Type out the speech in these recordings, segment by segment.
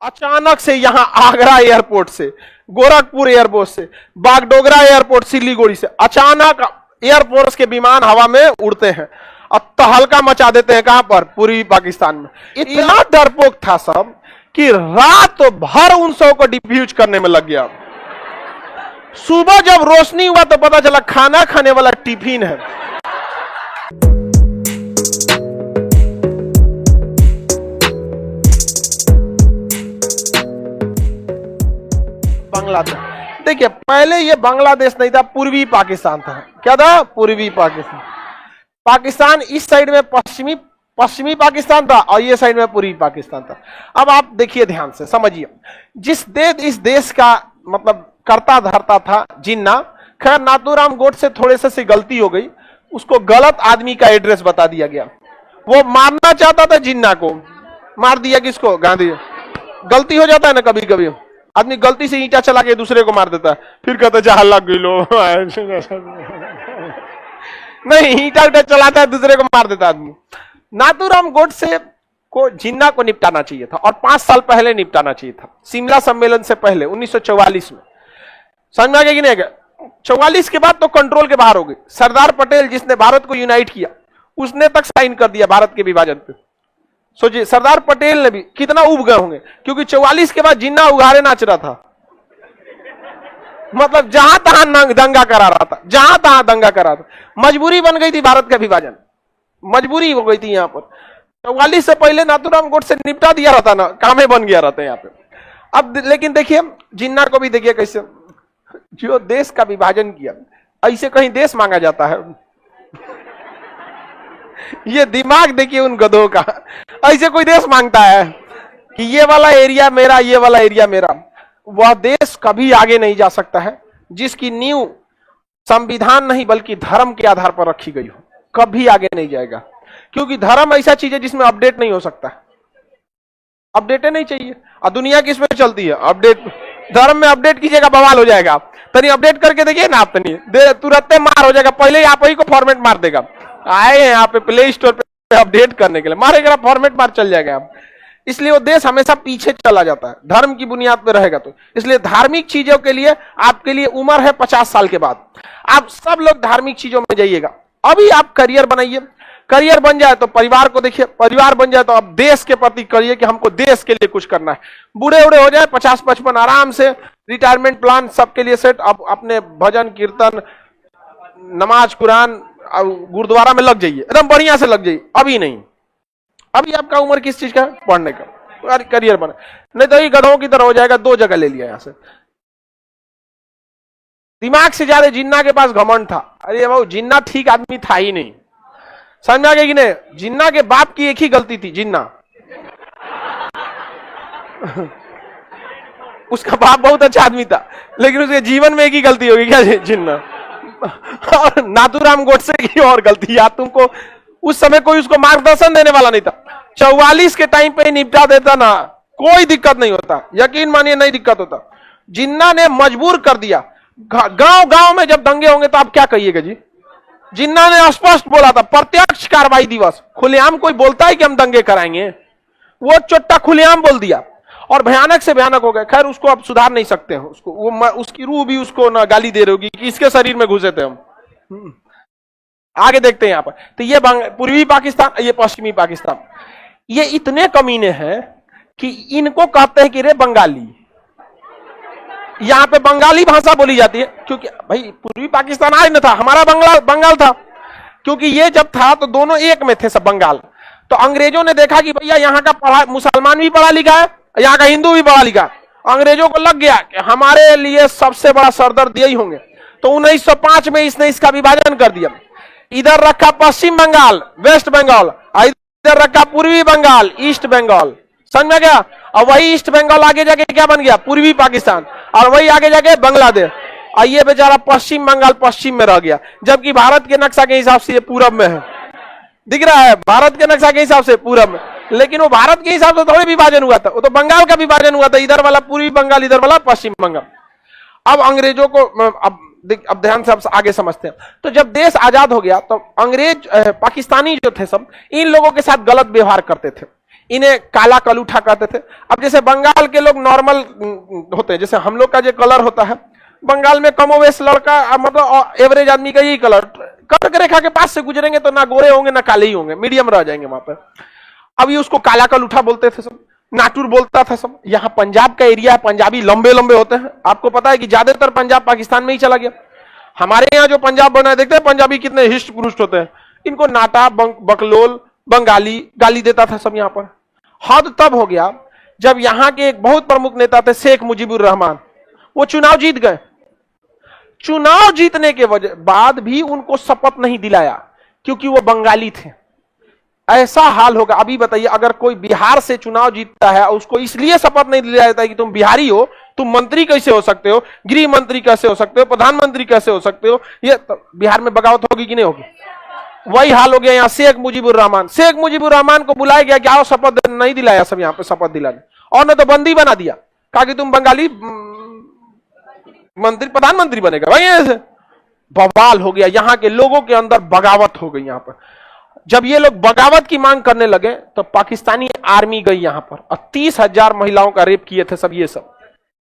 अचानक से यहां आगरा एयरपोर्ट से, गोरखपुर एयरपोर्ट से, बागडोगरा एयरपोर्ट सिलीगुड़ी से अचानक एयरफोर्स के विमान हवा में उड़ते हैं और तहलका मचा देते हैं। कहां पर? पूर्वी पाकिस्तान में। इतना डरपोक था सब कि रात भर उन सब को डिफ्यूज करने में लग गया। सुबह जब रोशनी हुआ तो पता चला खाना खाने वाला टिफिन है। बांग्लादेश, देखिए पहले ये बांग्लादेश नहीं था, पूर्वी पाकिस्तान था। क्या था? पूर्वी पाकिस्तान। पाकिस्तान इस साइड में पश्चिमी पाकिस्तान था और ये साइड में पूर्वी पाकिस्तान था। अब आप देखिए ध्यान से समझिए, इस देश का मतलब करता धरता था जिन्ना। खैर नाथूराम गोडसे थोड़े से गलती हो गई, उसको गलत आदमी का एड्रेस बता दिया गया। वो मारना चाहता था जिन्ना को, मार दिया किसको? गांधी। गलती हो जाता है ना कभी कभी, आदमी गलती से ईंटा चला के दूसरे को मार देता है, फिर कहता है जहां लग गई लो। नहीं, ईंटा चलाता है दूसरे को मार देता आदमी। नाथूराम गोडसे को जिन्ना को निपटाना चाहिए था और 5 साल पहले निपटाना चाहिए था, शिमला सम्मेलन से पहले 1944 में। समझ में आ गया कि नहीं? 44 के बाद तो कंट्रोल के बाहर हो गई। सरदार पटेल जिसने भारत को यूनाइट किया, उसने तक साइन कर दिया भारत के विभाजन पे। सोचिए सरदार पटेल ने भी कितना उब गए होंगे, क्योंकि 44 के बाद जिन्ना उघारे नाच रहा था। मतलब जहां तहां दंगा करा रहा था, जहां तहां दंगा करा रहा था। मजबूरी बन गई थी भारत का विभाजन, मजबूरी हो गई थी यहां पर। 44 से पहले नाथूराम गोडसे निपटा दिया रहता ना, कामे बन गया रहता यहाँ पे। अब लेकिन देखिए जिन्ना को भी देखिए कैसे, जो देश का विभाजन किया, ऐसे कहीं देश मांगा जाता है? ये दिमाग देखिए उन गधों का, ऐसे कोई देश मांगता है कि ये वाला एरिया मेरा, ये वाला एरिया मेरा? वह देश कभी आगे नहीं जा सकता है जिसकी नींव संविधान नहीं बल्कि धर्म के आधार पर रखी गई हो, कभी आगे नहीं जाएगा। क्योंकि धर्म ऐसा चीज है जिसमें अपडेट नहीं हो सकता, अपडेट नहीं चाहिए। और दुनिया किस में चलती है? अपडेट। धर्म में अपडेट कीजिएगा बवाल हो जाएगा। तनी अपडेट करके देखिए ना, आप तनी तुरंत मार हो जाएगा, पहले ही आप ही को फॉर्मेट मार देगा। आए हैं यहाँ पे प्ले स्टोर पे अपडेट करने के लिए, मारेगा फॉर्मेट मार चल जाएगा आप। इसलिए वो देश हमेशा पीछे चला जाता है, धर्म की बुनियाद पर रहेगा तो। इसलिए धार्मिक चीजों के लिए आपके लिए उम्र है 50 साल के बाद, आप सब लोग धार्मिक चीजों में जाइएगा। अभी आप करियर बनाइए, करियर बन जाए तो परिवार को देखिए, परिवार बन जाए तो आप देश के प्रति करिए कि हमको देश के लिए कुछ करना है। बूढ़े उड़े हो जाए 50-55 आराम से रिटायरमेंट प्लान सबके लिए सेट, आप अपने भजन कीर्तन नमाज कुरान गुरुद्वारा में लग जाइए, एकदम बढ़िया से लग जाइए। अभी नहीं, अभी आपका उम्र किस चीज का है? पढ़ने का, करियर बना। नहीं तो ये गधों की तरह हो जाएगा, 2 जगह ले लिया यहां से। दिमाग से ज्यादा जिन्ना के पास घमंड था। अरे बाबू जिन्ना ठीक आदमी था ही नहीं, समझ में आ गया कि नहीं? जिन्ना के बाप की एक ही गलती थी, जिन्ना। उसका बाप बहुत अच्छा आदमी था, लेकिन उसके जीवन में एक ही गलती होगी, क्या? जिन्ना। और नाथूराम गोडसे की और गलती, या तुमको उस समय कोई उसको मार्गदर्शन देने वाला नहीं था। 44 के टाइम पे निपटा देता ना, कोई दिक्कत नहीं होता, यकीन मानिए नहीं दिक्कत होता। जिन्ना ने मजबूर कर दिया। गांव गांव में जब दंगे होंगे तो आप क्या कहिएगा जी? जिन्ना ने स्पष्ट बोला था, प्रत्यक्ष कार्रवाई दिवस। खुलेआम कोई बोलता है कि हम दंगे कराएंगे? वो चोट्टा खुलेआम बोल दिया और भयानक से भयानक हो गया। खैर उसको आप सुधार नहीं सकते हैं, उसको वो उसकी रूह भी उसको ना गाली दे रही होगी कि इसके शरीर में घुसे थे हम। आगे देखते हैं यहां पर। तो ये पूर्वी पाकिस्तान, ये पश्चिमी पाकिस्तान, ये इतने कमीने हैं कि इनको कहते हैं कि रे बंगाली। यहां पे बंगाली भाषा बोली जाती है, क्योंकि भाई पूर्वी पाकिस्तान आज न था, हमारा बंगाल था। क्योंकि ये जब था तो दोनों एक में थे सब, बंगाल। तो अंग्रेजों ने देखा कि भैया यहाँ का मुसलमान भी पढ़ा लिखा है, यहाँ का हिंदू भी पढ़ा लिखा है। अंग्रेजों को लग गया कि हमारे लिए सबसे बड़ा सरदर्द यही होंगे। तो 1905 में इसने इसका विभाजन कर दिया। इधर रखा पश्चिम बंगाल, वेस्ट बंगाल, इधर रखा पूर्वी बंगाल, ईस्ट बंगाल। समझ में गया? और वही ईस्ट बंगाल आगे जाके क्या बन गया? पूर्वी पाकिस्तान। और वही आगे जाके बांग्लादेश। और ये बेचारा पश्चिम बंगाल पश्चिम में रह गया, जबकि भारत के नक्शा के हिसाब से ये पूरब में है। दिख रहा है? भारत के नक्शा के हिसाब से पूरब में, लेकिन वो भारत के हिसाब से थोड़े विभाजन हुआ था, वो तो बंगाल का विभाजन हुआ था। इधर वाला पूर्वी बंगाल, इधर वाला पश्चिम बंगाल। अब अंग्रेजों को अब ध्यान से आगे समझते हैं। तो जब देश आजाद हो गया तो अंग्रेज पाकिस्तानी जो थे सब इन लोगों के साथ गलत व्यवहार करते थे। इन्हें काला कलूठा कहते थे। अब जैसे बंगाल के लोग नॉर्मल होते हैं, जैसे हम लोग का जो कलर होता है, बंगाल में कमोवेश लड़का मतलब एवरेज आदमी का यही कलर, कर्क रेखा के पास से गुजरेंगे तो ना गोरे होंगे ना काले ही होंगे, मीडियम रह जाएंगे वहां पर। अब ये उसको काला कलूठा बोलते थे सब, नाटुर बोलता था सब। यहाँ पंजाब का एरिया है, पंजाबी लंबे लंबे होते हैं। आपको पता है कि ज्यादातर पंजाब पाकिस्तान में ही चला गया। हमारे यहाँ जो पंजाब बना है, देखते हैं पंजाबी कितने हिष्ट पुरुष होते हैं। इनको नाटा, बकलोल, बंगाली गाली देता था सब यहाँ पर। हद तब हो गया जब यहाँ के एक बहुत प्रमुख नेता थे शेख मुजीबुर रहमान, वो चुनाव जीत गए। चुनाव जीतने के बाद भी उनको शपथ नहीं दिलाया क्योंकि वो बंगाली थे। ऐसा हाल होगा। अभी बताइए, अगर कोई बिहार से चुनाव जीतता है और उसको इसलिए शपथ नहीं दिलाया जाता है कि तुम बिहारी हो, तुम मंत्री कैसे हो सकते हो, गृह मंत्री कैसे हो सकते हो, प्रधानमंत्री कैसे हो सकते हो, ये तो बिहार में बगावत होगी कि नहीं होगी? वही हाल हो गया यहाँ शेख मुजीबुर रहमान। शेख मुजीबुर रहमान को बुलाया गया कि आओ शपथ, नहीं दिलाया सब यहाँ पे शपथ दिलाने, और न तो बंदी बना दिया, कहा कि तुम बंगाली मंत्री प्रधानमंत्री बनेगा। भाई ऐसे बवाल हो गया, यहाँ के लोगों के अंदर बगावत हो गई। यहाँ पर जब ये लोग बगावत की मांग करने लगे तो पाकिस्तानी आर्मी गई यहाँ पर और 30,000 महिलाओं का रेप किए थे सब। ये सब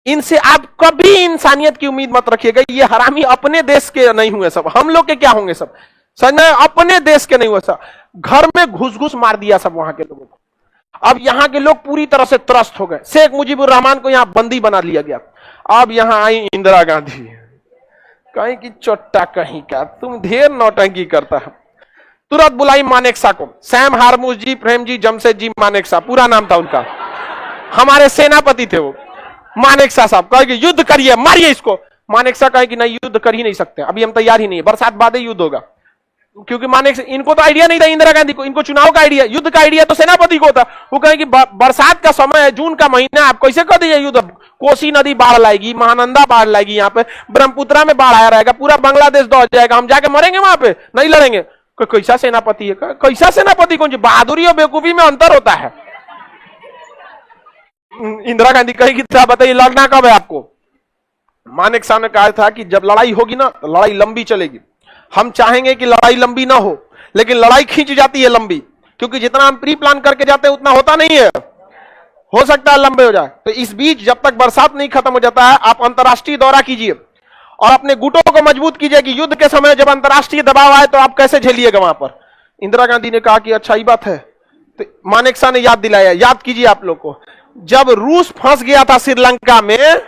इनसे आप कभी इंसानियत की उम्मीद मत रखिएगा। ये हरामी अपने देश के नहीं हुए सब, हम लोग के क्या होंगे सब, समझ, अपने देश के नहीं हुए सब। घर में घुस घुस मार दिया सब वहां के लोगों को। अब यहाँ के लोग पूरी तरह से त्रस्त हो गए। शेख मुजीबुर रहमान को यहाँ बंदी बना लिया गया। अब यहाँ आई इंदिरा गांधी, कहीं की चोट्टा कहीं का, तुम ढेर नौटंकी करता है। तुरंत बुलाई मानेकशॉ को, सैम हारमूस जी, प्रेम जी, जमशेद जी मानेकशॉ पूरा नाम था उनका, हमारे सेनापति थे वो। मानेकशॉ साहब कहे कि युद्ध करिए, मारिए इसको। मानेकशॉ कहे कि नहीं, युद्ध कर ही नहीं सकते, अभी हम तैयार ही नहीं है, बरसात बाद ही युद्ध होगा। क्योंकि मानेकशॉ, इनको तो आइडिया नहीं था इंदिरा गांधी को, इनको चुनाव का आइडिया, युद्ध का आइडिया तो सेनापति को था। वो कहे कि बरसात का समय है, जून का महीना, आप कैसे कर दीजिए युद्ध? कोसी नदी बाढ़ लाएगी, महानंदा बाढ़ लाएगी, यहाँ पे ब्रह्मपुत्रा में बाढ़ आया रहेगा, पूरा बांग्लादेश दौड़ जाएगा, हम जाके मरेंगे वहां पे, नहीं लड़ेंगे। कैसा सेनापति है? कैसा सेनापति? कौन? बहादुरी और बेवकूफी में अंतर होता है। इंदिरा गांधी कहेगी था, बताइए लड़ना कब है आपको? मानेकशॉ ने कहा था कि जब लड़ाई होगी ना तो लड़ाई लंबी चलेगी। हम चाहेंगे कि लड़ाई लंबी ना हो, लेकिन लड़ाई खींच जाती है लंबी, क्योंकि जितना हम प्री प्लान करके जाते हैं उतना होता नहीं है, हो सकता है लंबे हो जाए। तो इस बीच जब तक बरसात नहीं खत्म हो जाता है, आप अंतर्राष्ट्रीय दौरा कीजिए और अपने गुटों को मजबूत कीजिए कि युद्ध के समय जब अंतर्राष्ट्रीय दबाव आए तो आप कैसे झेलिएगा वहां पर। इंदिरा गांधी ने कहा कि अच्छा ही बात है। तो मानेकशॉ ने याद दिलाया, याद कीजिए आप लोग को, जब रूस फंस गया था श्रीलंका में,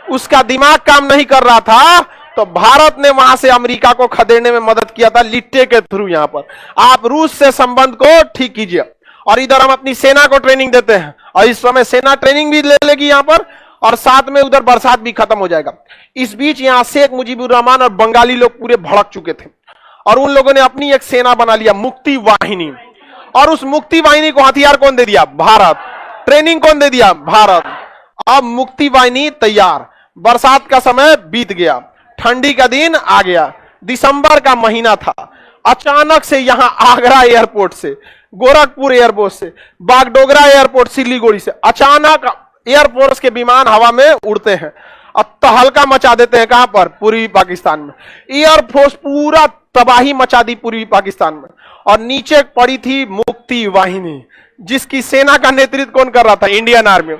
उसका दिमाग काम नहीं कर रहा था, तो भारत ने वहां से अमेरिका को खदेड़ने में मदद किया था लिट्टे के थ्रू। यहां पर आप रूस से संबंध को ठीक कीजिए, और इधर हम अपनी सेना को ट्रेनिंग देते हैं, और इस समय सेना ट्रेनिंग भी ले लेगी यहां पर, और साथ में उधर बरसात भी खत्म हो जाएगा। इस बीच यहां शेख मुजीबुर रहमान और बंगाली लोग पूरे भड़क चुके थे, और उन लोगों ने अपनी एक सेना बना लिया, मुक्ति वाहिनी। और उस मुक्ति वाहिनी को हथियार कौन दे दिया? भारत। ट्रेनिंग कौन दे दिया? भारत। अब मुक्ति वाहिनी तैयार। बरसात का समय बीत गया, ठंडी का दिन आ गया, दिसंबर का महीना था। अचानक से यहां आगरा एयरपोर्ट से, गोरखपुर एयरपोर्ट से, बागडोगरा एयरपोर्ट सिलीगुड़ी से अचानक एयरफोर्स के विमान हवा में उड़ते हैं और तहलका मचा देते हैं। कहां पर? पूर्वी पाकिस्तान में। एयरफोर्स पूरा तबाही मचा दी पूर्वी पाकिस्तान में, और नीचे पड़ी थी मुक्ति वाहिनी, जिसकी सेना का नेतृत्व कौन कर रहा था? Indian army.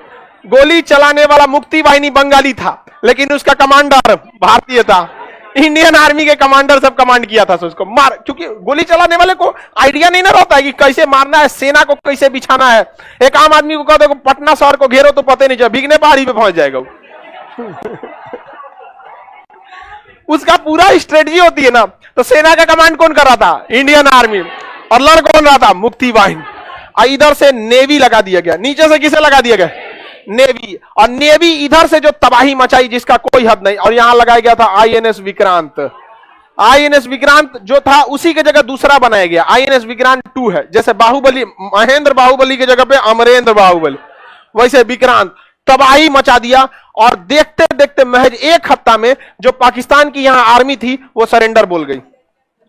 गोली चलाने वाला मुक्ति वाहिनी बंगाली था, लेकिन उसका कमांडर भारतीय था। इंडियन आर्मी के कमांडर सब कमांड किया था उसको मार, क्योंकि गोली चलाने वाले को आइडिया नहीं ना रहता है कि कैसे मारना है, सेना को कैसे बिछाना है। एक आम आदमी को कहते पटना शहर को घेरो तो पता नहीं चला, भीगने पहाड़ी पे पहुंच जाएगा वो। उसका पूरा स्ट्रेटजी होती है ना। तो सेना का कमांड कौन कर रहा था? Indian army. और लड़ कौन रहा था? मुक्ति वाहिनी। इधर से नेवी लगा दिया गया, नीचे से किसे लगा दिया गया? नेवी। और नेवी इधर से जो तबाही मचाई जिसका कोई हद नहीं, और यहां लगाया गया था आईएनएस विक्रांत। आईएनएस विक्रांत जो था उसी के जगह दूसरा बनाया गया, आईएनएस विक्रांत 2 है। जैसे बाहुबली, महेंद्र बाहुबली की जगह पे अमरेंद्र बाहुबली, वैसे विक्रांत। तबाही मचा दिया, और देखते देखते महज एक हफ्ता में जो पाकिस्तान की यहां आर्मी थी वो सरेंडर बोल गई।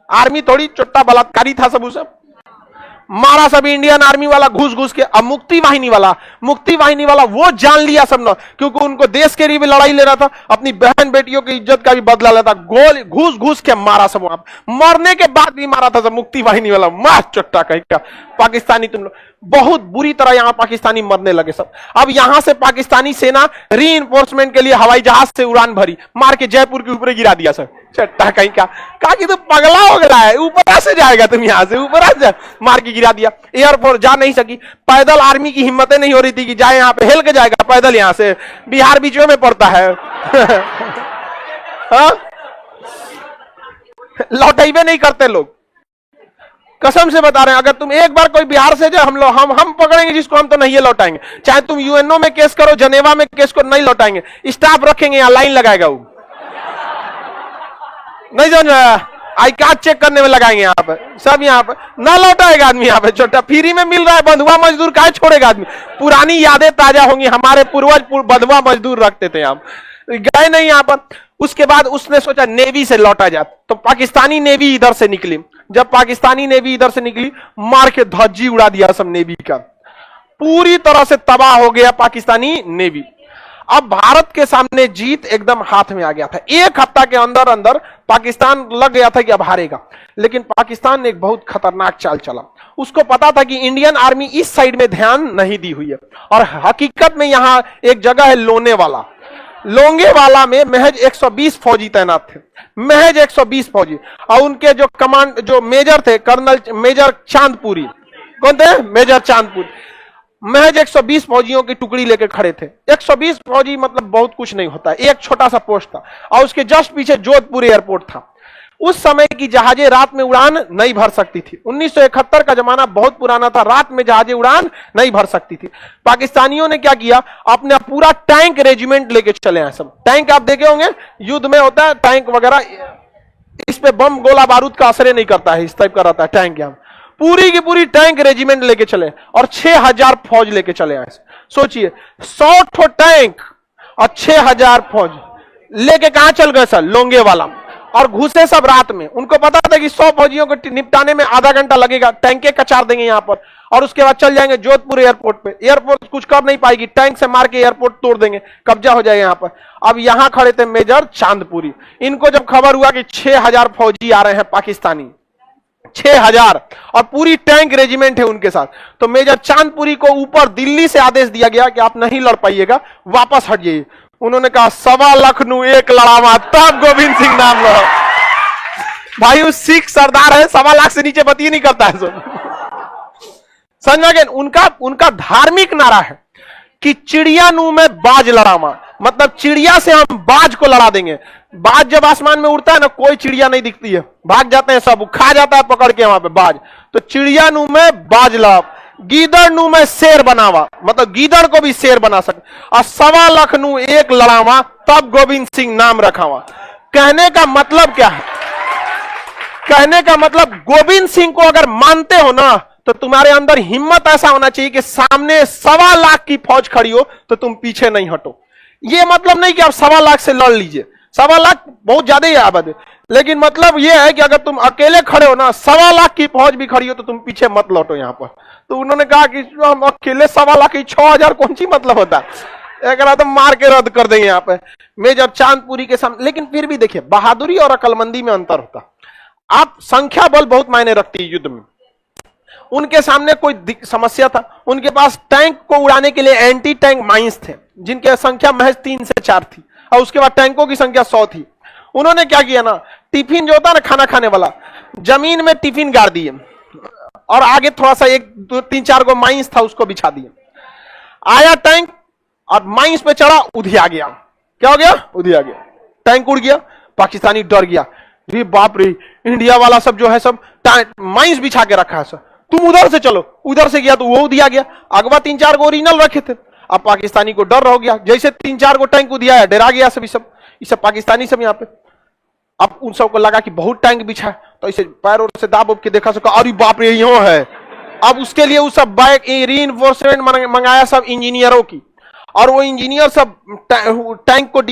आर्मी थोड़ी चुट्टा बलात्कारी था सब, उसे मारा सब इंडियन आर्मी वाला घुस घुस के। अब मुक्ति वाहिनी वाला वो जान लिया सब ना, क्योंकि उनको देश के लिए भी लड़ाई ले रहा था, अपनी बहन बेटियों की इज्जत का भी बदला लेता। गोल घुस घुस के मारा सब, वहां मरने के बाद भी मारा था सब मुक्ति वाहिनी वाला। मार चट्टा कहीं का पाकिस्तानी, तुम लोग बहुत बुरी तरह यहां पाकिस्तानी मरने लगे सब। अब यहां से पाकिस्तानी सेना रीइंफोर्समेंट के लिए हवाई जहाज से उड़ान भरी, मार के जयपुर के ऊपर गिरा दिया सर। चट्टा कहीं का, कहा कि तो पगला हो गया है, ऊपर से जाएगा तुम, यहां से ऊपर जा, मार के गिरा दिया। एयरफोर्स जा नहीं सकी, पैदल आर्मी की हिम्मतें नहीं हो रही थी कि जाए यहां पे, हेल के जाएगा पैदल, यहां से बिहार बीचों में पड़ता है। हाँ? लौटेबे नहीं करते लोग, कसम से बता रहे हैं। अगर तुम एक बार कोई बिहार से जाए, हम पकड़ेंगे जिसको, हम तो नहीं लौटाएंगे। चाहे तुम यूएनओ में केस करो, जनेवा में केस करो, नहीं लौटाएंगे। स्टाफ रखेंगे यहां, लाइन लगाएगा वो, नहीं समझ आई कार्ड चेक करने में लगाएंगे यहाँ पे सब, यहाँ पे ना लौटाएगा आदमी। यहाँ पे छोटा फ्री में मिल रहा है, बंधुआ मजदूर काहे छोड़ेगा आदमी। पुरानी यादें ताजा होंगी, हमारे पूर्वज बंधुआ मजदूर रखते थे, हम गए नहीं यहाँ पर। उसके बाद उसने सोचा नेवी से लौटा जाए, तो पाकिस्तानी नेवी इधर से निकली। जब पाकिस्तानी नेवी इधर से निकली, मार के धज्जी उड़ा दिया सब नेवी का, पूरी तरह से तबाह हो गया पाकिस्तानी नेवी। अब भारत के सामने जीत एकदम हाथ में आ गया था। एक हफ्ता के अंदर अंदर पाकिस्तान लग गया था कि अब हारेगा, लेकिन पाकिस्तान ने एक बहुत खतरनाक चाल चला। उसको पता था कि इंडियन आर्मी इस साइड में ध्यान नहीं दी हुई है, और हकीकत में यहां एक जगह है लोंगेवाला में महज 120 फौजी तैनात थे, महज 120 फौजी। और उनके जो मेजर थे, कर्नल मेजर चांदपुरी, कौन थे? मेजर चांदपुरी, महज 120 फौजियों की टुकड़ी लेकर खड़े थे। 120 फौजी मतलब बहुत कुछ नहीं होता, एक छोटा सा पोस्ट था। और उसके जस्ट पीछे जोधपुर एयरपोर्ट था। उस समय की जहाजें रात में उड़ान नहीं भर सकती थी। 1971 का जमाना बहुत पुराना था, रात में जहाजें उड़ान नहीं भर सकती थी। पाकिस्तानियों ने क्या किया, अपना पूरा टैंक रेजिमेंट लेके चले आए सब। टैंक आप देखे होंगे, युद्ध में होता है टैंक वगैरह, इस पे बम गोला बारूद का असर नहीं करता है, इस टाइप का रहता है टैंक। यहां पूरी की पूरी टैंक रेजिमेंट लेके चले, और 6000 फौज लेके चले आए। सोचिए 100 ठो टैंक और 6000 फौज लेके कहां चल गए सर? लोंगेवाला। और घुसे सब रात में। उनको पता था कि 100 फौजियों को निपटाने में आधा घंटा लगेगा, टैंके कचार देंगे यहां पर, और उसके बाद चल जाएंगे जोधपुर एयरपोर्ट पे। एयरपोर्ट कुछ कर नहीं पाएगी, टैंक से मार के एयरपोर्ट तोड़ देंगे, कब्जा हो जाएगा यहां पर। अब यहां खड़े थे मेजर चांदपुरी। इनको जब खबर हुआ कि 6000 फौजी आ रहे हैं पाकिस्तानी, 6000, और पूरी टैंक रेजिमेंट है उनके साथ, तो मेजर चांदपुरी को ऊपर दिल्ली से आदेश दिया गया कि आप नहीं लड़ पाइएगा, वापस हट जाइए। उन्होंने कहा 1.25 लाख एक लड़ावा, तब गोविंद सिंह नाम लो। भाई उस सिख सरदार है, 1.25 लाख से नीचे बती नहीं करता है। समझ गए? उनका धार्मिक नारा है कि चिड़िया नू में बाज लड़ावा, मतलब चिड़िया से हम बाज को लड़ा देंगे। बाज जब आसमान में उड़ता है ना, कोई चिड़िया नहीं दिखती है, भाग जाते हैं सब, खा जाता है पकड़ के वहां पे बाज। तो चिड़िया नू में बाज लड़ा, गीदड़ नू में शेर बनावा, मतलब गीदड़ को भी शेर बना सके, और 1.25 लाख नू एक लड़ावा, तब गोविंद सिंह नाम रखावा। कहने का मतलब क्या है? कहने का मतलब गोविंद सिंह को अगर मानते हो ना, तो तुम्हारे अंदर हिम्मत ऐसा होना चाहिए कि सामने 1.25 लाख की फौज खड़ी हो तो तुम पीछे नहीं हटो। ये मतलब नहीं कि आप 1.25 लाख से लड़ लीजिए, 1.25 लाख बहुत ज्यादा ही आबाद है, लेकिन मतलब यह है कि अगर तुम अकेले खड़े हो ना, 1.25 लाख की फौज भी खड़ी हो, तो तुम पीछे मत लौटो यहां पर। तो उन्होंने कहा कि हम अकेले 1.25 लाख की 6000 कौन सी मतलब होता है, एक तो मार के रद्द कर देंगे यहां पे मेजर चांदपुरी के सामने। लेकिन फिर भी देखिए, बहादुरी और अकलमंदी में अंतर होता। आप संख्या बल बहुत मायने रखती है युद्ध में। उनके सामने कोई समस्या था, उनके पास टैंक को उड़ाने के लिए एंटी टैंक माइंस थे, जिनकी संख्या महज 3 से 4 थी, और उसके बाद टैंकों की संख्या 100 थी। उन्होंने क्या किया ना, टिफिन जो होता है ना खाना खाने वाला, जमीन में टिफिन गाड़ दिए, और आगे थोड़ा सा 3-4 गो माइंस था, उसको बिछा दिए। आया टैंक और माइंस पे चढ़ा, उधिया गया। क्या हो गया? उधिया गया, टैंक उड़ गया। पाकिस्तानी डर गया, रे बाप रे, इंडिया वाला सब जो है सब माइंस बिछा के रखा है सर, तुम उधर से चलो। उधर से गया तो वो उधिया गया। अगवा 3-4 गो ओरिजिनल रखे थे। अब पाकिस्तानी को डर हो गया, जैसे 3-4 गो टैंक उधिया है, डरा गया सभी सब, ये सब पाकिस्तानी सब यहाँ पे। अब उन सबको लगा कि बहुत टैंक बिछा है, तो इसे पैरों से दाब उब के देखा, सका अरे बाप रे यहाँ है। अब उसके लिए वो सब बैक रीइंफोर्समेंट मंगाया सब इंजीनियरों की, और वो इंजीनियर सब टैंक को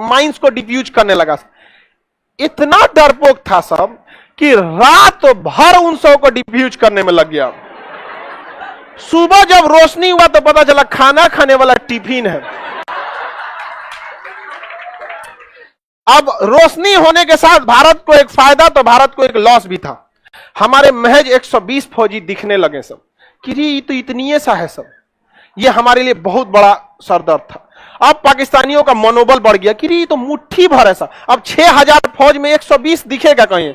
माइंस को डिफ्यूज करने लगा। इतना डरपोक था सब कि रात भर उन सब को डिफ्यूज करने में लग गया। सुबह जब रोशनी हुआ तो पता चला खाना खाने वाला टिफिन है। अब रोशनी होने के साथ भारत को एक फायदा तो भारत को एक लॉस भी था। हमारे महज 120 फौजी दिखने लगे सब कि ये तो इतनी सा है सब। ये हमारे लिए बहुत बड़ा सरदर्द था। अब पाकिस्तानियों का मनोबल बढ़ गया कि ये तो मुट्ठी भर ऐसा। अब 6000 फौज में 120 दिखेगा कहीं?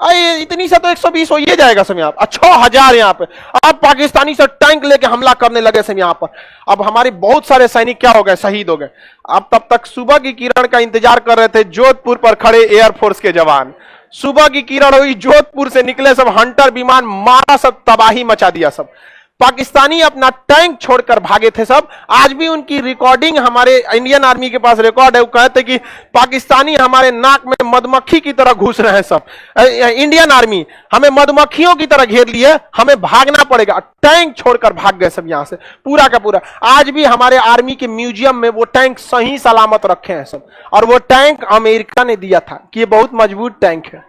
अरे इतनी सा तो 120 हो ही जाएगा सब यहाँ पर। 6000 यहाँ पे। अब पाकिस्तानी से टैंक लेके हमला करने लगे सब यहाँ पर। अब हमारे बहुत सारे सैनिक क्या हो गए, शहीद हो गए। अब तब तक सुबह की किरण का इंतजार कर रहे थे जोधपुर पर खड़े एयरफोर्स के जवान। सुबह की किरण हुई, जोधपुर से निकले सब हंटर विमान, मारा सब, तबाही मचा दिया सब। पाकिस्तानी अपना टैंक छोड़कर भागे थे सब। आज भी उनकी रिकॉर्डिंग हमारे इंडियन आर्मी के पास रिकॉर्ड है। वो कहते कि पाकिस्तानी हमारे नाक में मधुमक्खी की तरह घुस रहे हैं सब। इंडियन आर्मी हमें मधुमक्खियों की तरह घेर लिए, हमें भागना पड़ेगा। टैंक छोड़कर भाग गए सब यहां से पूरा का पूरा। आज भी हमारे आर्मी के म्यूजियम में वो टैंक सही सलामत रखे हैं सब। और वो टैंक अमेरिका ने दिया था कि ये बहुत मजबूत टैंक है।